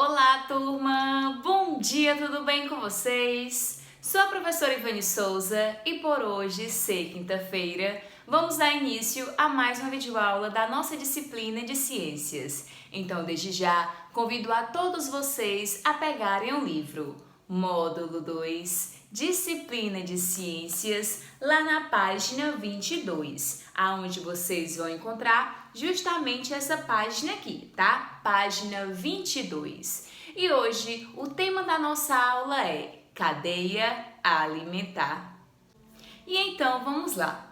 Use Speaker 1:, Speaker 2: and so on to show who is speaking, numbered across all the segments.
Speaker 1: Olá, turma! Bom dia, tudo bem com vocês? Sou a professora Ivani Souza e por hoje, ser quinta-feira, vamos dar início a mais uma videoaula da nossa disciplina de Ciências. Então, desde já, convido a todos vocês a pegarem o livro Módulo 2, Disciplina de Ciências, lá na página 22, aonde vocês vão encontrar justamente essa página aqui, tá? Página 22. E hoje o tema da nossa aula é cadeia alimentar. E então vamos lá.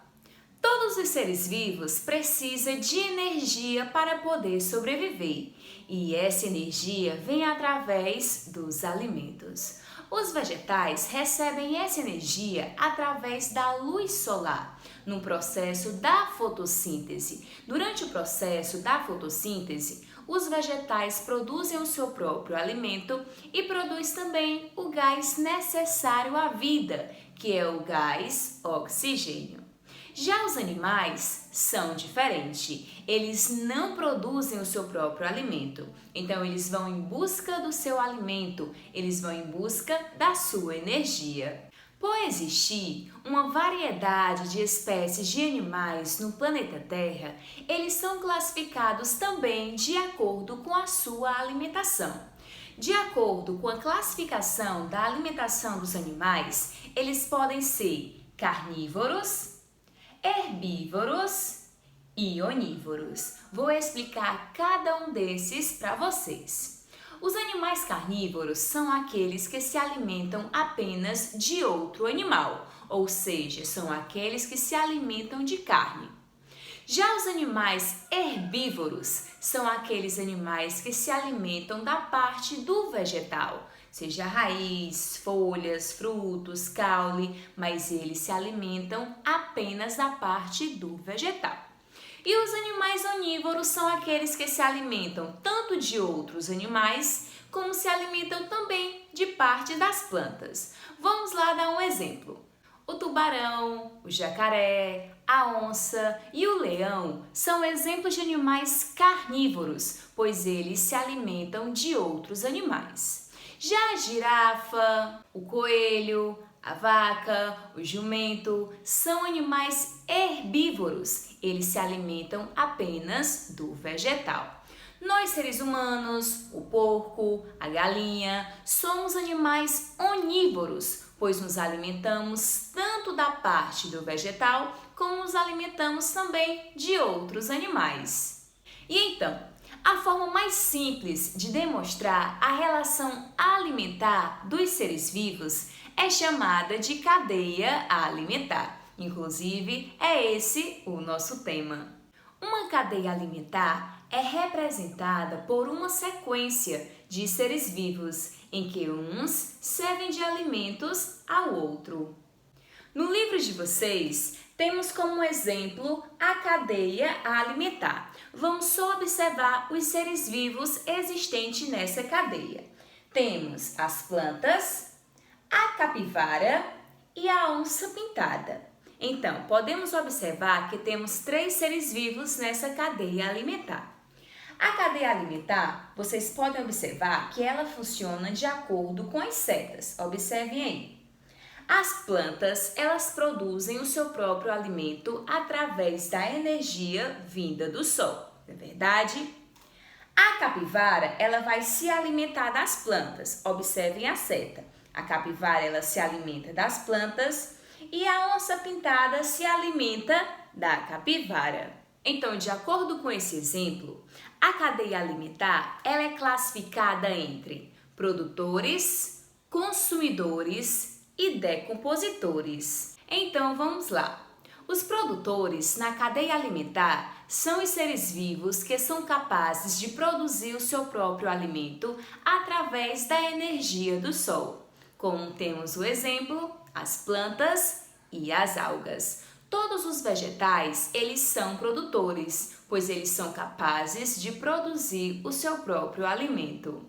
Speaker 1: Todos os seres vivos precisam de energia para poder sobreviver, e essa energia vem através dos alimentos. Os vegetais recebem essa energia através da luz solar, no processo da fotossíntese. Durante o processo da fotossíntese, os vegetais produzem o seu próprio alimento e produz também o gás necessário à vida, que é o gás oxigênio. Já os animais são diferentes, eles não produzem o seu próprio alimento, então eles vão em busca do seu alimento, eles vão em busca da sua energia. Por existir uma variedade de espécies de animais no planeta Terra, eles são classificados também de acordo com a sua alimentação. De acordo com a classificação da alimentação dos animais, eles podem ser carnívoros, herbívoros e onívoros. Vou explicar cada um desses para vocês. Os animais carnívoros são aqueles que se alimentam apenas de outro animal, ou seja, são aqueles que se alimentam de carne. Já os animais herbívoros são aqueles animais que se alimentam da parte do vegetal, seja raiz, folhas, frutos, caule, mas eles se alimentam apenas da parte do vegetal. E os animais onívoros são aqueles que se alimentam tanto de outros animais, como se alimentam também de parte das plantas. Vamos lá dar um exemplo. O tubarão, o jacaré, a onça e o leão são exemplos de animais carnívoros, pois eles se alimentam de outros animais. Já a girafa, o coelho, a vaca, o jumento são animais herbívoros, eles se alimentam apenas do vegetal. Nós, seres humanos, o porco, a galinha, somos animais onívoros, pois nos alimentamos tanto da parte do vegetal, como nos alimentamos também de outros animais. E então, a forma mais simples de demonstrar a relação alimentar dos seres vivos é chamada de cadeia alimentar. Inclusive, é esse o nosso tema. Uma cadeia alimentar é representada por uma sequência de seres vivos, em que uns servem de alimentos ao outro. No livro de vocês, temos como exemplo a cadeia alimentar. Vamos só observar os seres vivos existentes nessa cadeia. Temos as plantas, a capivara e a onça pintada. Então, podemos observar que temos 3 seres vivos nessa cadeia alimentar. A cadeia alimentar, vocês podem observar que ela funciona de acordo com as setas. Observem aí. As plantas, elas produzem o seu próprio alimento através da energia vinda do sol, não é verdade? A capivara, ela vai se alimentar das plantas. Observem a seta. A capivara, ela se alimenta das plantas e a onça pintada se alimenta da capivara. Então, de acordo com esse exemplo, a cadeia alimentar ela é classificada entre produtores, consumidores e decompositores. Então, vamos lá. Os produtores na cadeia alimentar são os seres vivos que são capazes de produzir o seu próprio alimento através da energia do sol. Como temos o exemplo, as plantas e as algas. Todos os vegetais, eles são produtores, pois eles são capazes de produzir o seu próprio alimento.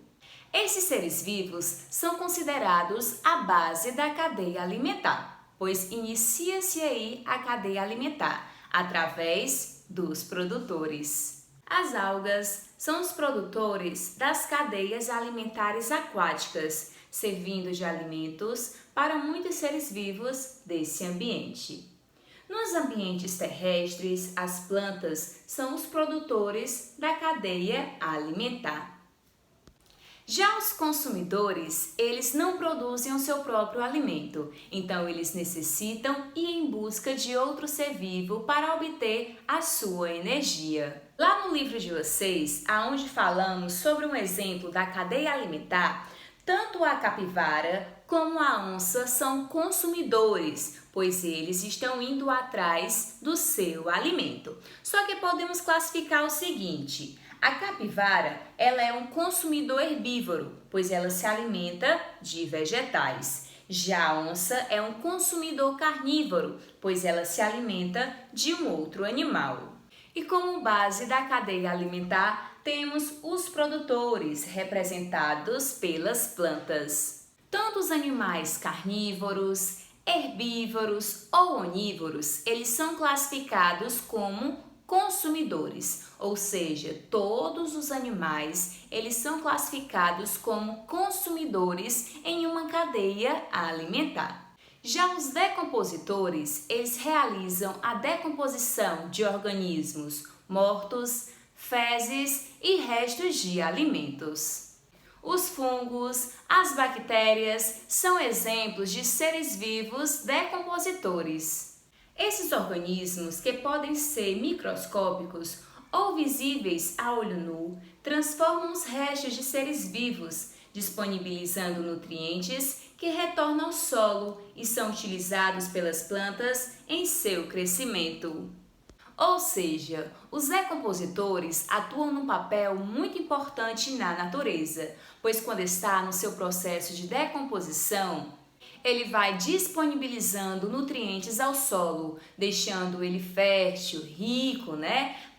Speaker 1: Esses seres vivos são considerados a base da cadeia alimentar, pois inicia-se aí a cadeia alimentar, através dos produtores. As algas são os produtores das cadeias alimentares aquáticas, servindo de alimentos para muitos seres vivos desse ambiente. Nos ambientes terrestres, as plantas são os produtores da cadeia alimentar. Já os consumidores, eles não produzem o seu próprio alimento, então eles necessitam ir em busca de outro ser vivo para obter a sua energia. Lá no livro de vocês, aonde falamos sobre um exemplo da cadeia alimentar, tanto a capivara como a onça são consumidores, pois eles estão indo atrás do seu alimento. Só que podemos classificar o seguinte: a capivara, ela é um consumidor herbívoro, pois ela se alimenta de vegetais. Já a onça é um consumidor carnívoro, pois ela se alimenta de um outro animal. E como base da cadeia alimentar, temos os produtores, representados pelas plantas. Tanto os animais carnívoros, herbívoros ou onívoros, eles são classificados como consumidores, ou seja, todos os animais, eles são classificados como consumidores em uma cadeia alimentar. Já os decompositores, eles realizam a decomposição de organismos mortos, fezes e restos de alimentos. Os fungos, as bactérias são exemplos de seres vivos decompositores. Esses organismos, que podem ser microscópicos ou visíveis a olho nu, transformam os restos de seres vivos, disponibilizando nutrientes que retornam ao solo e são utilizados pelas plantas em seu crescimento. Ou seja, os decompositores atuam num papel muito importante na natureza, pois quando está no seu processo de decomposição, ele vai disponibilizando nutrientes ao solo, deixando ele fértil, rico,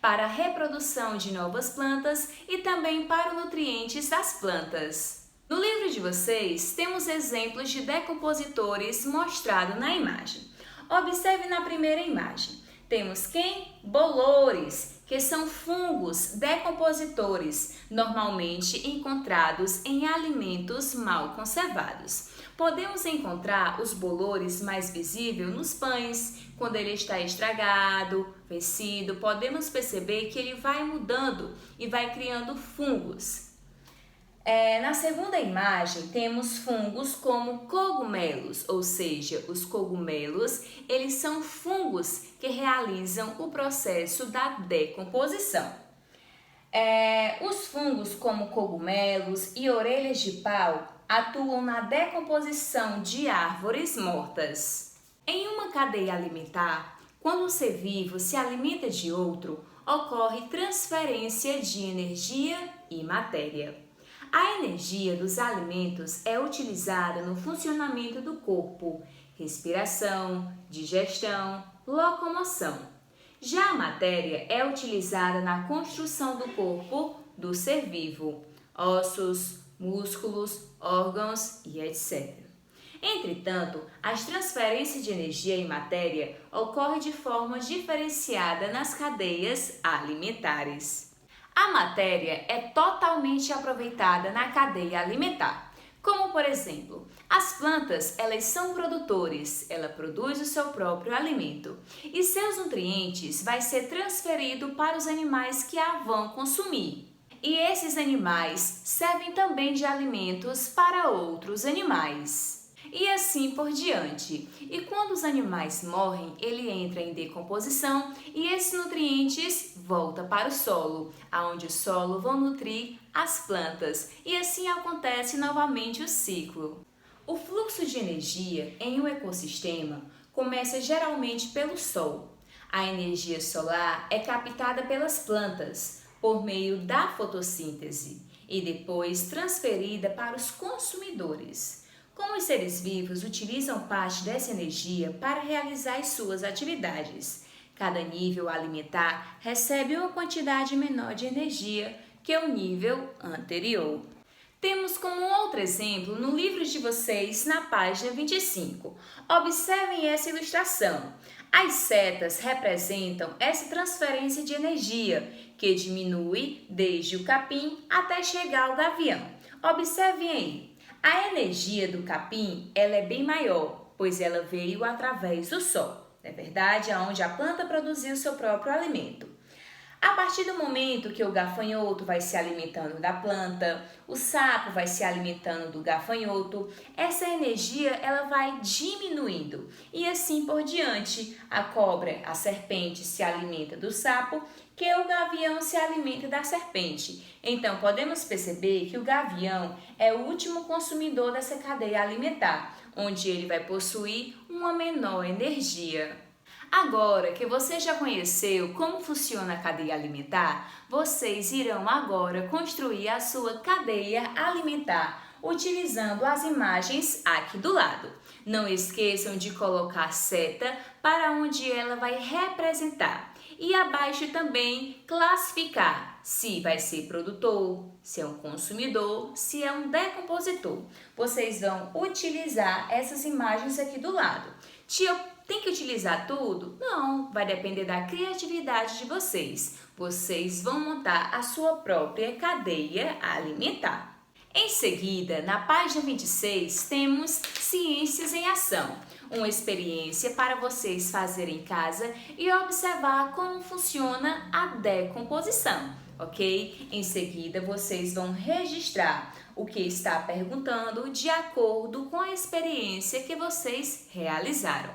Speaker 1: para a reprodução de novas plantas e também para os nutrientes das plantas. No livro de vocês, temos exemplos de decompositores mostrados na imagem. Observe na primeira imagem. Temos quem? Bolores, que são fungos decompositores, normalmente encontrados em alimentos mal conservados. Podemos encontrar os bolores mais visíveis nos pães. Quando ele está estragado, vencido, podemos perceber que ele vai mudando e vai criando fungos. Na segunda imagem, temos fungos como cogumelos, ou seja, os cogumelos, eles são fungos que realizam o processo da decomposição. Os fungos como cogumelos e orelhas de pau atuam na decomposição de árvores mortas. Em uma cadeia alimentar, quando um ser vivo se alimenta de outro, ocorre transferência de energia e matéria. A energia dos alimentos é utilizada no funcionamento do corpo, respiração, digestão, locomoção. Já a matéria é utilizada na construção do corpo do ser vivo, ossos, músculos, órgãos e etc. Entretanto, as transferências de energia e matéria ocorrem de forma diferenciada nas cadeias alimentares. A matéria é totalmente aproveitada na cadeia alimentar, como por exemplo, as plantas, elas são produtores, ela produz o seu próprio alimento e seus nutrientes vai ser transferido para os animais que a vão consumir. E esses animais servem também de alimentos para outros animais. E assim por diante. E quando os animais morrem, ele entra em decomposição e esses nutrientes voltam para o solo, aonde o solo vão nutrir as plantas. E assim acontece novamente o ciclo. O fluxo de energia em um ecossistema começa geralmente pelo sol. A energia solar é captada pelas plantas por meio da fotossíntese e depois transferida para os consumidores. Como os seres vivos utilizam parte dessa energia para realizar as suas atividades, cada nível alimentar recebe uma quantidade menor de energia que o nível anterior. Temos como outro exemplo no livro de vocês, na página 25. Observem essa ilustração. As setas representam essa transferência de energia que diminui desde o capim até chegar ao gavião. Observem aí, a energia do capim ela é bem maior, pois ela veio através do sol, não é verdade? Onde a planta produziu seu próprio alimento. A partir do momento que o gafanhoto vai se alimentando da planta, o sapo vai se alimentando do gafanhoto, essa energia ela vai diminuindo e assim por diante. A cobra, a serpente se alimenta do sapo, que o gavião se alimenta da serpente. Então podemos perceber que o gavião é o último consumidor dessa cadeia alimentar, onde ele vai possuir uma menor energia. Agora que você já conheceu como funciona a cadeia alimentar, vocês irão agora construir a sua cadeia alimentar utilizando as imagens aqui do lado. Não esqueçam de colocar seta para onde ela vai representar. E abaixo também classificar se vai ser produtor, se é um consumidor, se é um decompositor. Vocês vão utilizar essas imagens aqui do lado. Tia, tem que utilizar tudo? Não, vai depender da criatividade de vocês. Vocês vão montar a sua própria cadeia alimentar. Em seguida, na página 26, temos Ciências em Ação, uma experiência para vocês fazerem em casa e observar como funciona a decomposição, ok? Em seguida, vocês vão registrar o que está perguntando de acordo com a experiência que vocês realizaram.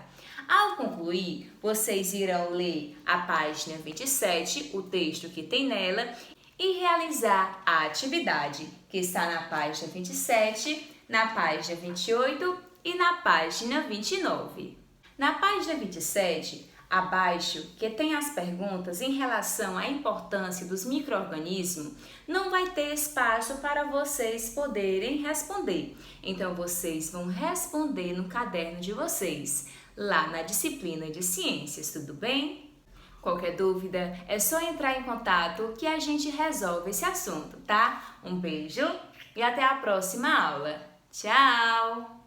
Speaker 1: Ao concluir, vocês irão ler a página 27, o texto que tem nela, e realizar a atividade que está na página 27, na página 28 e na página 29. Na página 27, abaixo, que tem as perguntas em relação à importância dos micro-organismos, não vai ter espaço para vocês poderem responder. Então, vocês vão responder no caderno de vocês, lá na disciplina de ciências, tudo bem? Qualquer dúvida, é só entrar em contato que a gente resolve esse assunto, tá? Um beijo e até a próxima aula. Tchau!